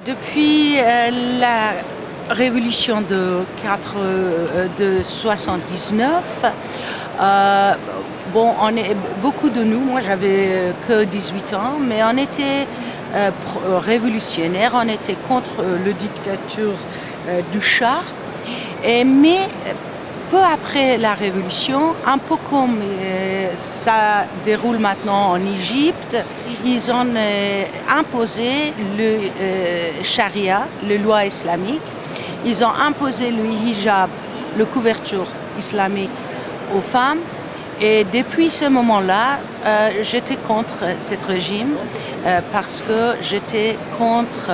Depuis la révolution de 79, beaucoup de nous, moi j'avais que 18 ans, mais on était révolutionnaires, on était contre la dictature du Shah. Mais peu après la révolution, un peu comme ça déroule maintenant en Égypte, ils ont imposé le charia, la loi islamique. Ils ont imposé le hijab, la couverture islamique aux femmes. Et depuis ce moment-là, j'étais contre ce régime parce que j'étais contre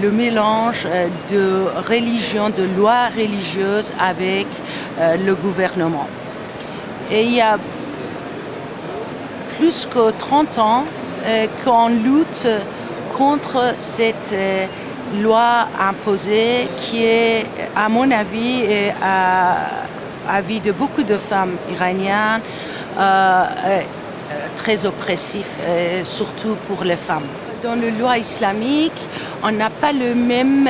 le mélange de religion, de lois religieuses avec le gouvernement. Et il y a plus que 30 ans qu'on lutte contre cette loi imposée qui est, à mon avis, et à vie de beaucoup de femmes iraniennes, très oppressif, surtout pour les femmes. Dans la loi islamique, on n'a pas le même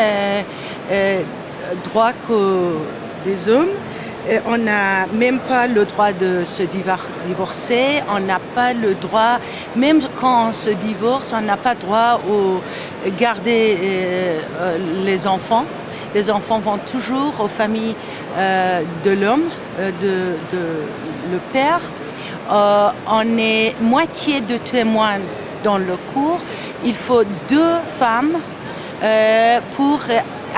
droit que des hommes. On n'a même pas le droit de se divorcer, on n'a pas le droit, même quand on se divorce, on n'a pas droit de garder les enfants. Les enfants vont toujours aux familles de l'homme, le père. On est moitié de témoins dans le cours. Il faut 2 femmes pour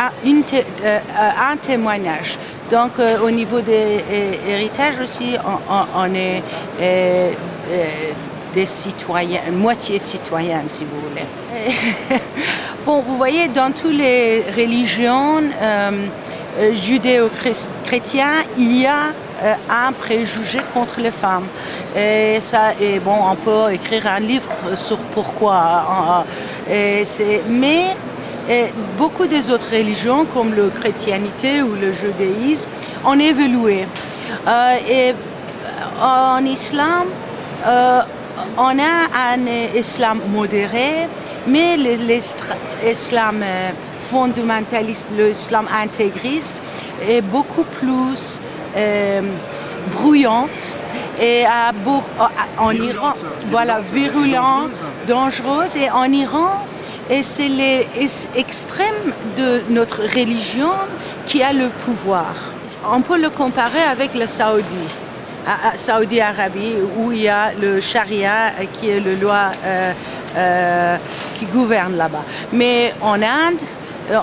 un témoignage. Donc au niveau des héritages aussi, on est des citoyens, moitié citoyens si vous voulez. Bon, vous voyez, dans toutes les religions judéo-chrétiennes, il y a un préjugé contre les femmes. Et on peut écrire un livre sur pourquoi. Mais beaucoup des autres religions, comme la chrétienté ou le judaïsme, ont évolué. Et en islam, on a un islam modéré, mais l'islam fondamentaliste, l'islam intégriste est beaucoup plus bruyante et en Iran, voilà, virulent, dangereuse. Et en Iran, c'est les extrêmes de notre religion qui a le pouvoir. On peut le comparer avec le Saudi Arabie, où il y a le charia qui est la loi qui gouverne là-bas. Mais en Inde,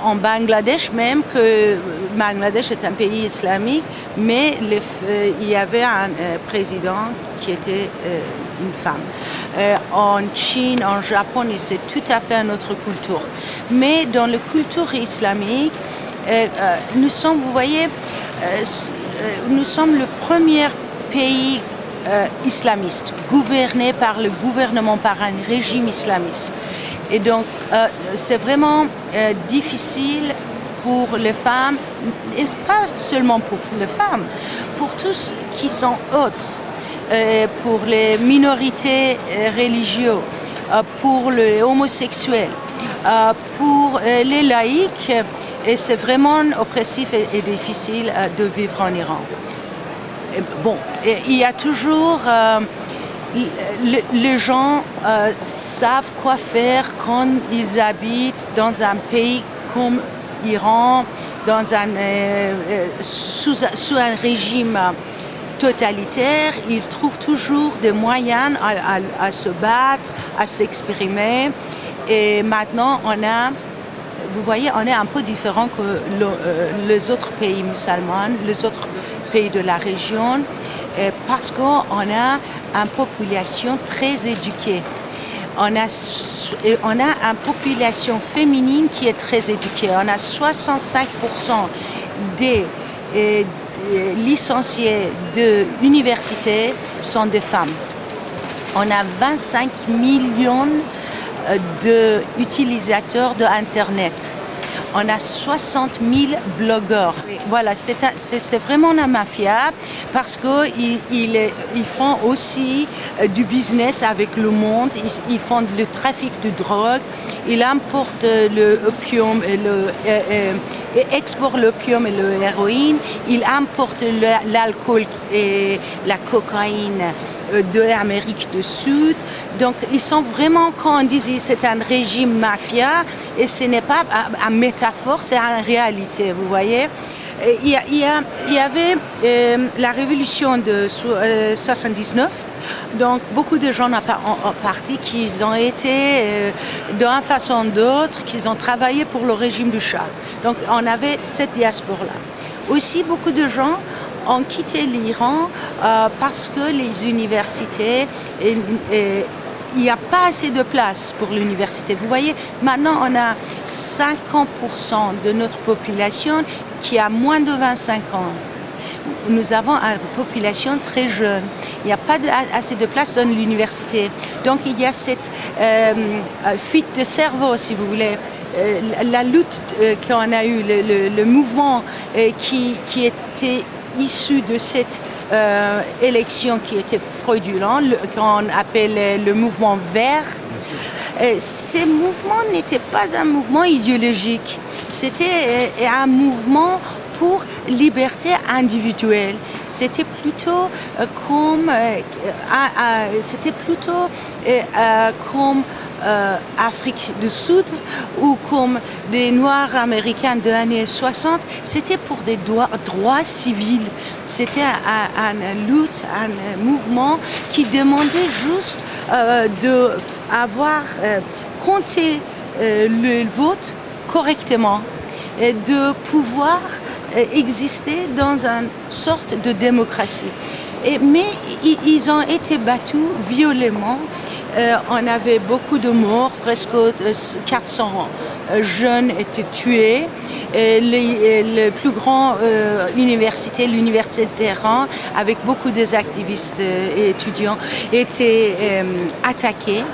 en Bangladesh même, que Bangladesh est un pays islamique, mais il y avait un président qui était une femme. En Chine, en Japon, c'est tout à fait une autre culture. Mais dans la culture islamique, nous sommes, vous voyez, nous sommes le premier pays islamiste, gouverné par le gouvernement, par un régime islamiste. Et donc, c'est vraiment difficile pour les femmes, et pas seulement pour les femmes, pour tous qui sont autres, pour les minorités religieuses, pour les homosexuels, pour les laïcs. Et c'est vraiment oppressif et difficile de vivre en Iran. Bon, il y a toujours... les gens savent quoi faire quand ils habitent dans un pays comme l'Iran, sous un régime totalitaire. Ils trouvent toujours des moyens à se battre, à s'exprimer. Et maintenant, vous voyez, on est un peu différent que les autres pays musulmans, les autres pays de la région, parce qu'on a une population très éduquée. On a une population féminine qui est très éduquée. On a 65% des licenciés de l'université sont des femmes. On a 25 millions d'utilisateurs d'Internet. on a 60 000 blogueurs. Voilà, c'est vraiment la mafia parce qu'ils font aussi du business avec le monde, ils font le trafic de drogue, ils importent l'opium et exportent l'opium et l'héroïne, ils importent l'alcool et la cocaïne de l'Amérique du Sud. Donc, ils sont vraiment, quand on dit c'est un régime mafia, et ce n'est pas une métaphore, c'est une réalité, vous voyez. Il y avait la révolution de 79, donc beaucoup de gens ont parti qui ont été, d'une façon ou d'autre, qui ont travaillé pour le régime du Shah. Donc, on avait cette diaspora-là. Aussi, beaucoup de gens ont quitté l'Iran parce que les universités, il n'y a pas assez de place pour l'université. Vous voyez, maintenant on a 50% de notre population qui a moins de 25 ans. Nous avons une population très jeune. Il n'y a pas assez de place dans l'université. Donc il y a cette fuite de cerveau, si vous voulez. La lutte qu'on a eue, le mouvement qui était issu de cette élection qui était fraudulente, qu'on appelle le mouvement vert. Ces mouvements n'étaient pas un mouvement idéologique, c'était un mouvement pour liberté individuelle. C'était plutôt comme Afrique du Sud ou comme des Noirs américains des années 60, c'était pour des droits civils. C'était une lutte, un mouvement qui demandait juste d'avoir compté le vote correctement et de pouvoir exister dans une sorte de démocratie. Mais ils ont été battus violemment. On avait beaucoup de morts, presque 400 jeunes étaient tués. Les plus grandes universités, l'université de Téhéran, avec beaucoup d'activistes et étudiants, étaient attaqués.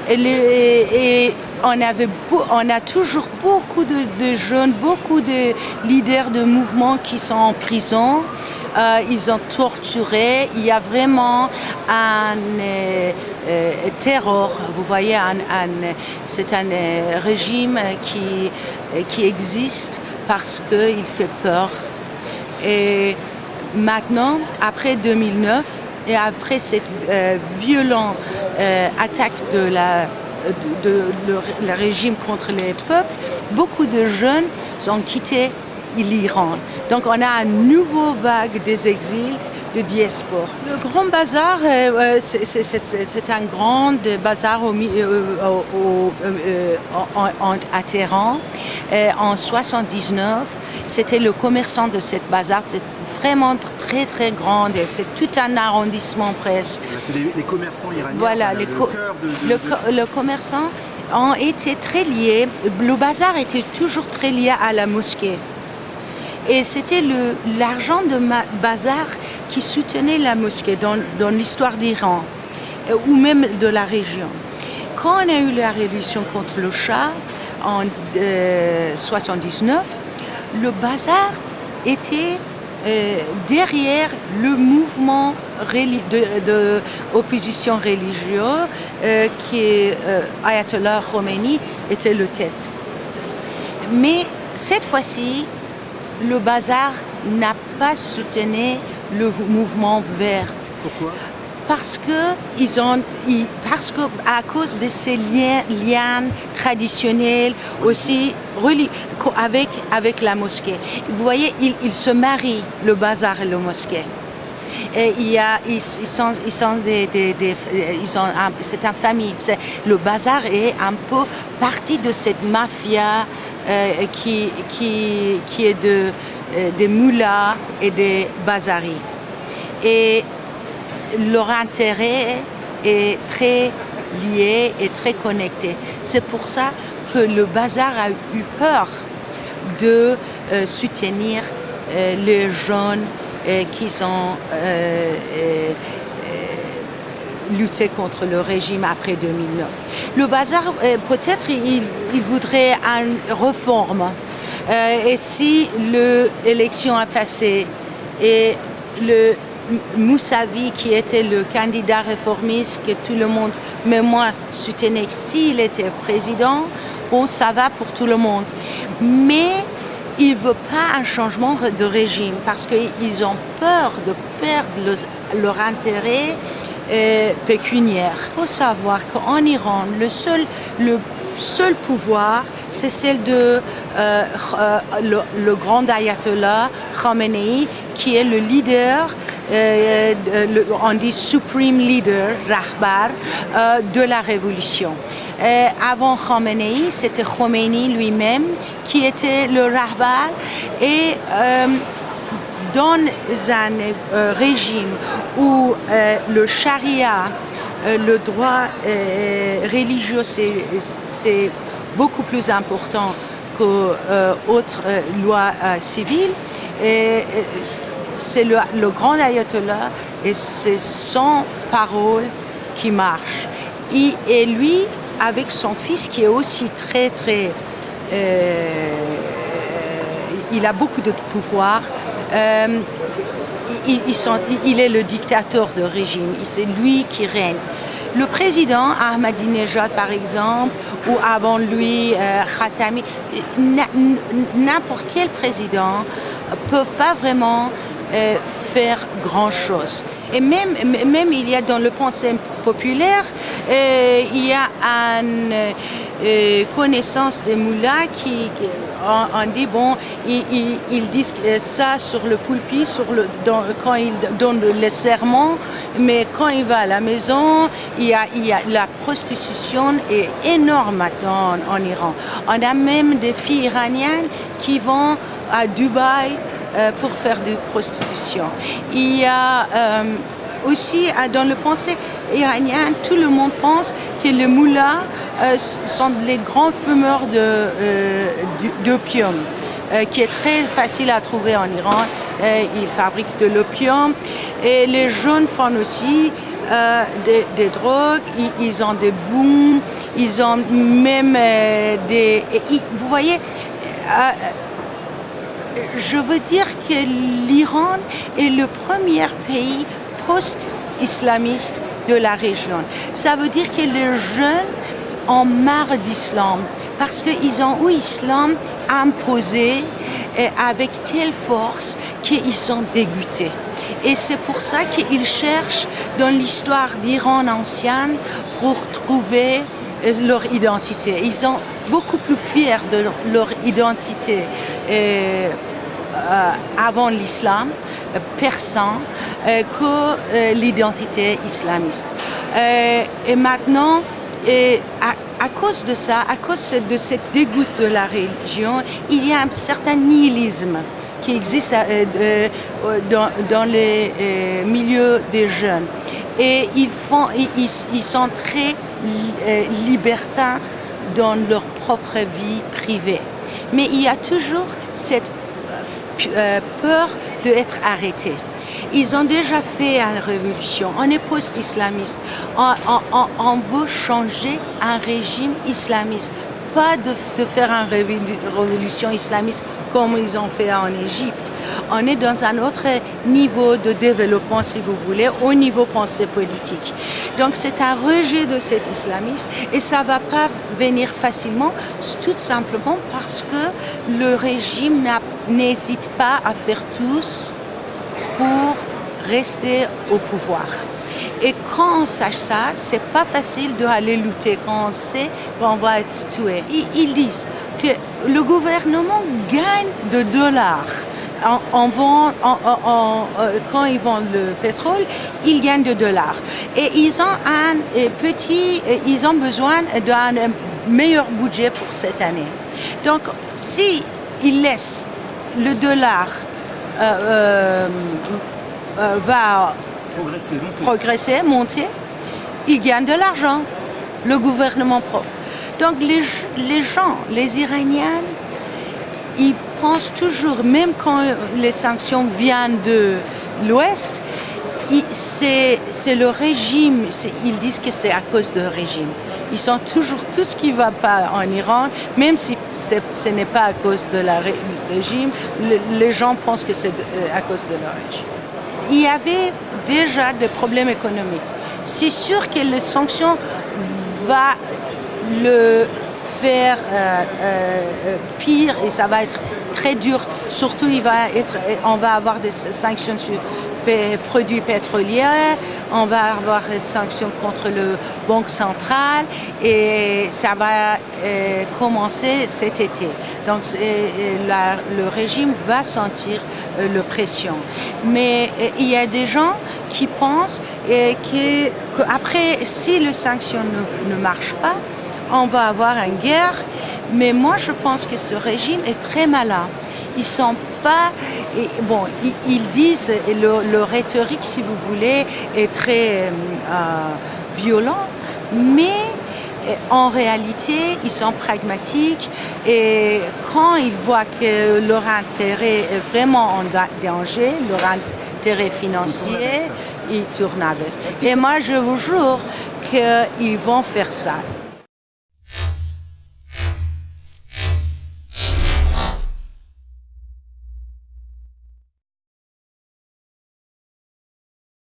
Et on a toujours beaucoup de jeunes, beaucoup de leaders de mouvements qui sont en prison. Ils ont torturé. Il y a vraiment un terror. Vous voyez, c'est un régime qui existe parce qu'il fait peur. Et maintenant, après 2009 et après cette violente attaque de le régime contre les peuples, beaucoup de jeunes ont quitté l'Iran. Donc on a une nouvelle vague des exils, de diaspora. Le Grand Bazar, c'est un grand bazar à Téhéran. En 79, c'était le commerçant de cette bazar. C'est vraiment très très grand. C'est tout un arrondissement presque. C'est des commerçants iraniens. Voilà, les commerçants ont été très liés. Le bazar était toujours très lié à la mosquée. Et c'était l'argent de bazar qui soutenait la mosquée dans l'histoire d'Iran, ou même de la région. Quand on a eu la révolution contre le Shah en 79, le bazar était derrière le mouvement d'opposition religieuse qui est Ayatollah Khomeini était le tête. Mais cette fois-ci, le bazar n'a pas soutenu le mouvement vert. Pourquoi ? Parce que à cause de ces liens traditionnels aussi avec la mosquée. Vous voyez, ils se marient, le bazar et le mosquée. Et c'est une famille. Le bazar est un peu partie de cette mafia qui est des moullas et des bazaris. Et leur intérêt est très lié et très connecté. C'est pour ça que le bazar a eu peur de soutenir les jeunes qui ont lutté contre le régime après 2009. Le bazar, peut-être, il voudrait une réforme. Et si l'élection a passé et le Moussavi, qui était le candidat réformiste que tout le monde, même moi, soutenait, s'il était président, bon, ça va pour tout le monde. Mais il ne veut pas un changement de régime parce qu'ils ont peur de perdre leur intérêt pécuniaire. Il faut savoir qu'en Iran, le seul pouvoir, c'est celle de le grand ayatollah Khamenei, qui est le leader, on dit supreme leader, rahbar, de la révolution. Avant Khamenei, c'était Khomeini lui-même qui était le rahbar, et dans un régime où le charia, le droit religieux, c'est beaucoup plus important qu'autres lois civiles. C'est le grand ayatollah et c'est son parole qui marche. Et lui, avec son fils qui est aussi très il a beaucoup de pouvoir. Il est le dictateur de régime, c'est lui qui règne. Le président Ahmadinejad, par exemple, ou avant lui Khatami, n'importe quel président ne peut pas vraiment faire grand-chose. Et même il y a dans le pensée populaire, il y a une connaissance des moullas qui on dit, bon, ils disent ça sur le pulpit, quand ils donnent le serment, mais quand il va à la maison, il y a la prostitution est énorme maintenant en Iran. On a même des filles iraniennes qui vont à Dubaï pour faire de prostitution. Il y a aussi, dans le pensée iranien, tout le monde pense que les moullas sont les grands fumeurs d'opium, qui est très facile à trouver en Iran. Ils fabriquent de l'opium. Et les jeunes font aussi des drogues, ils ont des booms, ils ont même vous voyez, je veux dire que l'Iran est le premier pays post-islamiste de la région. Ça veut dire que les jeunes ont marre d'islam parce qu'ils ont eu l'islam imposé avec telle force qu'ils sont dégoûtés. Et c'est pour ça qu'ils cherchent dans l'histoire d'Iran ancienne pour trouver leur identité. Ils sont beaucoup plus fiers de leur identité avant l'islam persan que l'identité islamiste. Et maintenant, à cause de ça, à cause de cette dégoût de la religion, il y a un certain nihilisme qui existe dans les milieux des jeunes. Et ils sont très libertins dans leur propre vie privée. Mais il y a toujours cette peur d'être arrêtés. Ils ont déjà fait une révolution. On est post-islamiste. On veut changer un régime islamiste. Pas de faire une révolution islamiste comme ils ont fait en Égypte. On est dans un autre niveau de développement, si vous voulez, au niveau pensée politique. Donc c'est un rejet de cet islamisme et ça ne va pas venir facilement, tout simplement parce que le régime n'hésite pas à faire tous pour rester au pouvoir. Et quand on sache ça, c'est pas facile d'aller lutter quand on sait qu'on va être tué. Ils disent que le gouvernement gagne de dollars. Quand ils vendent le pétrole, ils gagnent de dollars. Et ils ont besoin d'un meilleur budget pour cette année. Donc, si ils laissent le dollar va progresser, monter, ils gagnent de l'argent, le gouvernement propre. Donc les gens, les Iraniens, ils pensent toujours, même quand les sanctions viennent de l'Ouest, c'est le régime, ils disent que c'est à cause du régime. Ils sont toujours tout ce qui ne va pas en Iran, même si ce n'est pas à cause de la régime, les gens pensent que c'est à cause de leur régime. Il y avait déjà des problèmes économiques. C'est sûr que les sanctions vont le faire pire et ça va être très dur. Surtout, on va avoir des sanctions sur produits pétroliers, on va avoir des sanctions contre le Banque centrale et ça va commencer cet été. Donc le régime va sentir la pression. Mais il y a des gens qui pensent qu'après, si les sanctions ne marchent pas, on va avoir une guerre. Mais moi, je pense que ce régime est très malin. Ils sont pas... Bon, ils disent, le rhétorique, si vous voulez, est très violent, mais en réalité, ils sont pragmatiques et quand ils voient que leur intérêt est vraiment en danger, leur intérêt financier, ils tournent à veste. Et moi, je vous jure qu'ils vont faire ça.